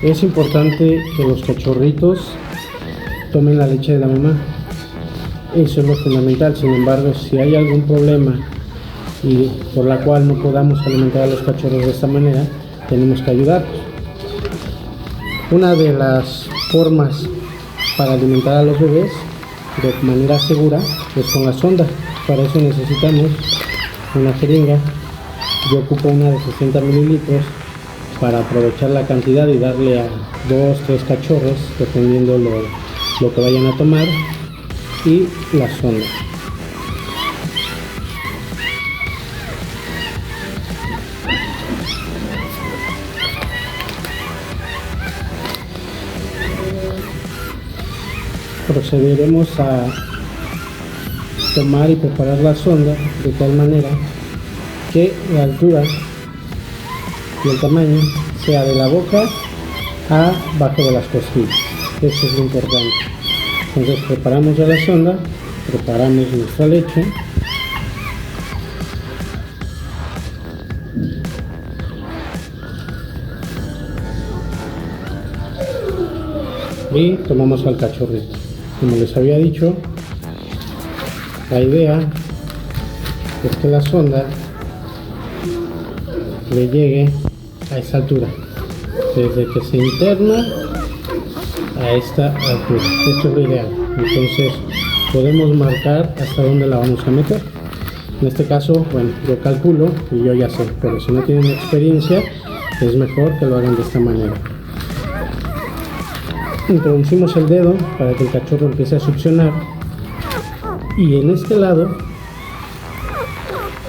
Es importante que los cachorritos tomen la leche de la mamá. Eso es lo fundamental. Sin embargo, si hay algún problema y por la cual no podamos alimentar a los cachorros de esta manera, tenemos que ayudarlos. Una de las formas para alimentar a los bebés de manera segura es con la sonda. Para eso necesitamos una jeringa. Yo ocupo una de 60 mililitros para aprovechar la cantidad y darle a 2-3 cachorros dependiendo lo que vayan a tomar, y la sonda. Procederemos a tomar y preparar la sonda de tal manera que la altura y el tamaño sea de la boca a abajo de las costillas. Eso es lo importante. Entonces preparamos ya la sonda, preparamos nuestra leche y tomamos al cachorrito. Como les había dicho, la idea es que la sonda le llegue a esa altura, desde que se interna a esta altura. Esto es lo ideal. Entonces podemos marcar hasta dónde la vamos a meter. En este caso, bueno, yo calculo y yo ya sé, pero si no tienen experiencia es mejor que lo hagan de esta manera. Introducimos el dedo para que el cachorro empiece a succionar, y en este lado,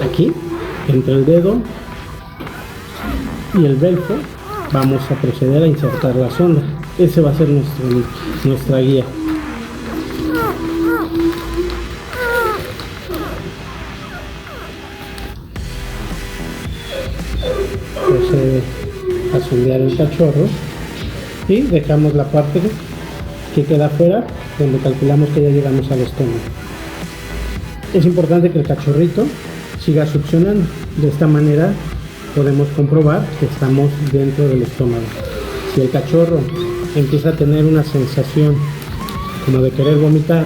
aquí, entre el dedo y el belfo, vamos a proceder a insertar la sonda. Ese va a ser nuestra guía. Procede a sondear el cachorro y dejamos la parte que queda afuera, donde calculamos que ya llegamos al estómago. Es importante que el cachorrito siga succionando. De esta manera podemos comprobar que estamos dentro del estómago. Si el cachorro empieza a tener una sensación como de querer vomitar,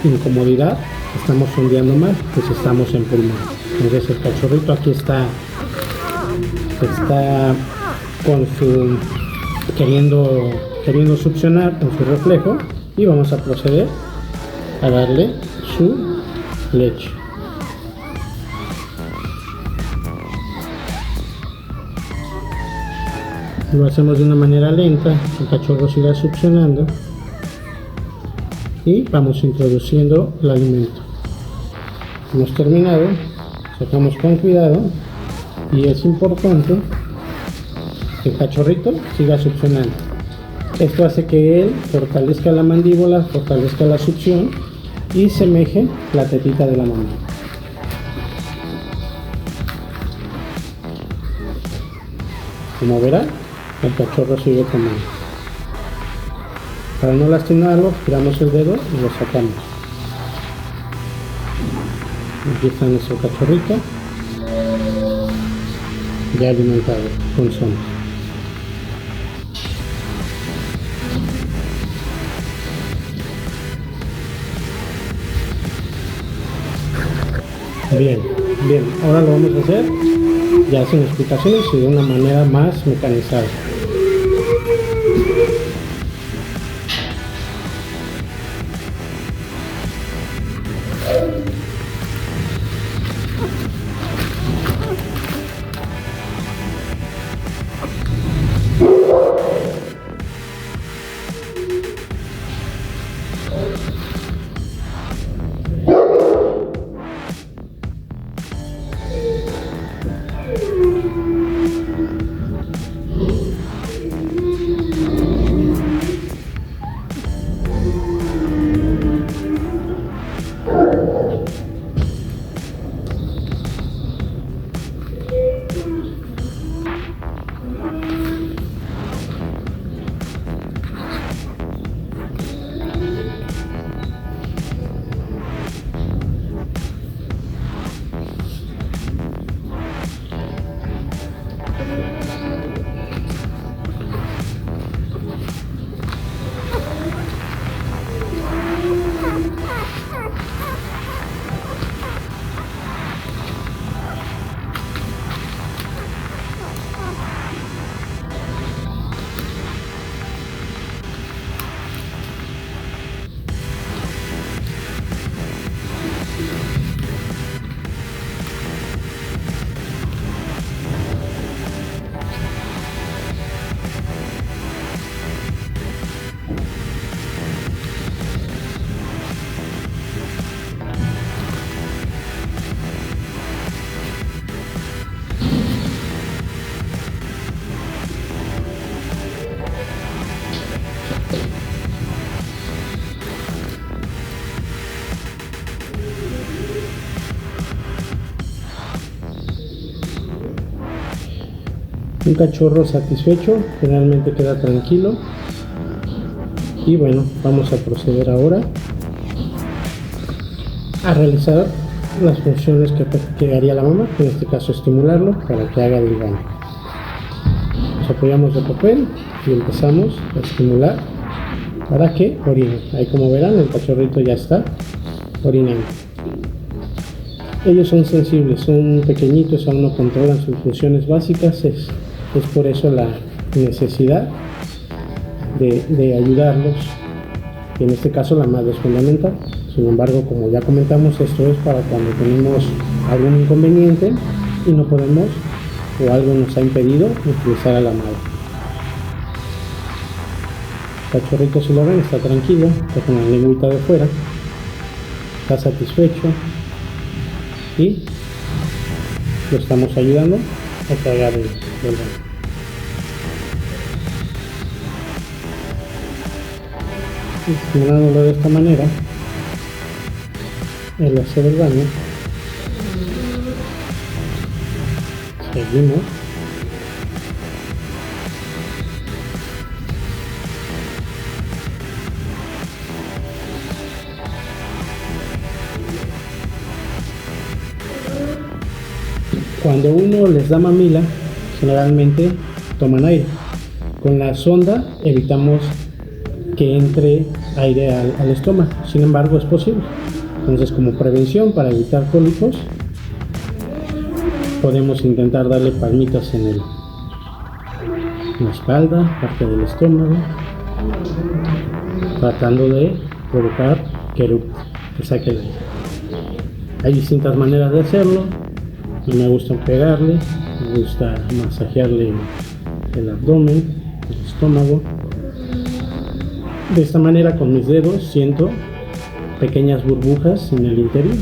incomodidad, estamos sondeando mal, pues estamos en pulmón. Entonces el cachorrito aquí está con su queriendo succionar con su reflejo, y vamos a proceder a darle su leche. Lo hacemos de una manera lenta, el cachorro siga succionando y vamos introduciendo el alimento. Hemos terminado, sacamos con cuidado, y es importante que el cachorrito siga succionando. Esto hace que él fortalezca la mandíbula, fortalezca la succión y semeje la tetita de la mamá. Como verán, el cachorro sigue comiendo. Para no lastimarlo, tiramos el dedo y lo sacamos. Aquí está nuestro cachorrito ya alimentado con sonda. Bien, ahora lo vamos a hacer ya sin explicaciones y de una manera más mecanizada. Un cachorro satisfecho generalmente queda tranquilo. Y bueno, vamos a proceder ahora a realizar las funciones que haría la mamá, en este caso estimularlo para que haga el baño. Nos apoyamos de papel y empezamos a estimular para que orine. Ahí, como verán, el cachorrito ya está orinando. Ellos son sensibles, son pequeñitos, aún no controlan sus funciones básicas, es por eso la necesidad de ayudarlos. En este caso la madre es fundamental. Sin embargo, como ya comentamos, esto es para cuando tenemos algún inconveniente y no podemos, o algo nos ha impedido utilizar a la madre. El cachorrito, si lo ven, está tranquilo, está con la lengüita de fuera, está satisfecho y lo estamos ayudando a que haga el baño. Estimulándolo de esta manera, el hacer el baño, seguimos. Cuando uno les da mamila, generalmente toman aire. Con la sonda evitamos que entre aire al estómago, sin embargo es posible. Entonces, como prevención para evitar cólicos, podemos intentar darle palmitas en la espalda, parte del estómago, tratando de provocar que eructe, que saque el aire. Hay distintas maneras de hacerlo. No me gusta pegarle, me gusta masajearle el abdomen, el estómago. De esta manera, con mis dedos siento pequeñas burbujas en el interior.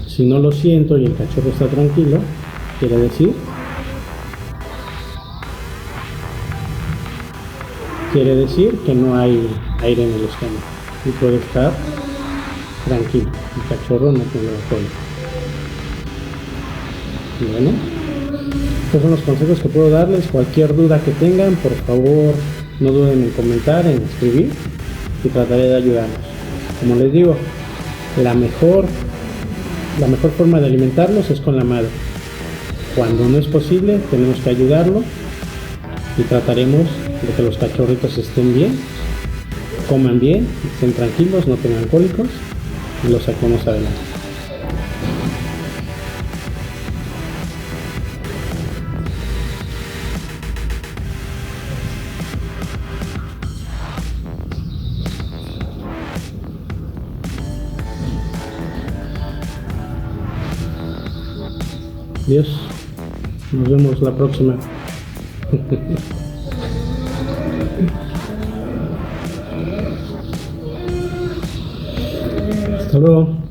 Si no lo siento y el cachorro está tranquilo, quiere decir que no hay aire en el estómago y puede estar tranquilo. El cachorro no tiene cólico. Bueno, estos son los consejos que puedo darles. Cualquier duda que tengan, por favor, no duden en comentar, en escribir, y trataré de ayudarlos. Como les digo, la mejor forma de alimentarlos es con la madre. Cuando no es posible, tenemos que ayudarlo y trataremos de que los cachorritos estén bien, coman bien, estén tranquilos, no tengan cólicos y los saquemos adelante. Adiós, nos vemos la próxima. Hasta luego.